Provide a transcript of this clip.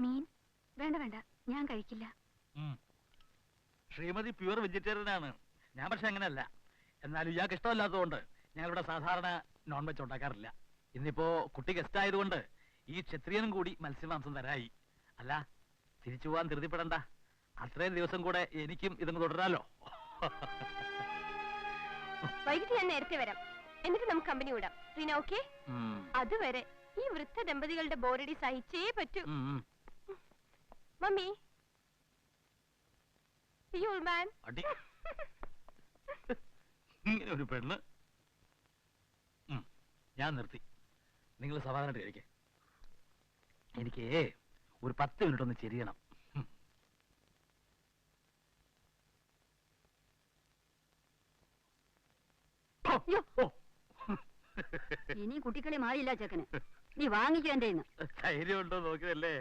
മീൻ വേണ്ട വേണ്ട, ഞാൻ കഴിക്കില്ല. ശ്രീമതി പ്യൂർ വെജിറ്റേറിയൻ ആണ്. ഞാൻ പക്ഷെ അങ്ങനെയല്ല. എന്നാലും ഇയാൾക്ക് ഇഷ്ടമല്ലാത്തതുകൊണ്ട് ഞങ്ങളിവിടെ സാധാരണ നോൺ വെജ് ഉണ്ടാക്കാറില്ല. ഇന്നിപ്പോ കുട്ടി ഗസ്റ്റ് ആയതുകൊണ്ട് ഈ ക്ഷത്രിയനും കൂടി മത്സ്യമാംസം തരായി. അല്ല, തിരിച്ചു പോവാൻ ധൃതിപ്പെടണ്ട. അത്രയും ദിവസം കൂടെ എനിക്കും ഇതങ്ങ് തുടരാലോ. വൈകിട്ട് ഞാൻ നേരത്തെ വരാം, എന്നിട്ട് നമുക്ക് കമ്പനി വിടാം. റീന ഓക്കെ? അതുവരെ ഈ വൃദ്ധ ദമ്പതികളുടെ ബോറടി സഹിച്ചേ പറ്റൂ. മമ്മി, ഇങ്ങനെ ഒരു പെണ്ണ്. ഞാൻ നിർത്തി. നിങ്ങൾ സമാധാനമായിട്ട് കഴിക്കേ. എനിക്ക് ഒരു 10 മിനിറ്റ് ഒന്ന് ചെരിയണം. ഇനി കുട്ടിക്കളി മാറിയില്ല ചെക്കന്. നീ വാങ്ങിക്കോ എന്റെ. ധൈര്യം ഉണ്ടോ നോക്കിയതല്ലേ.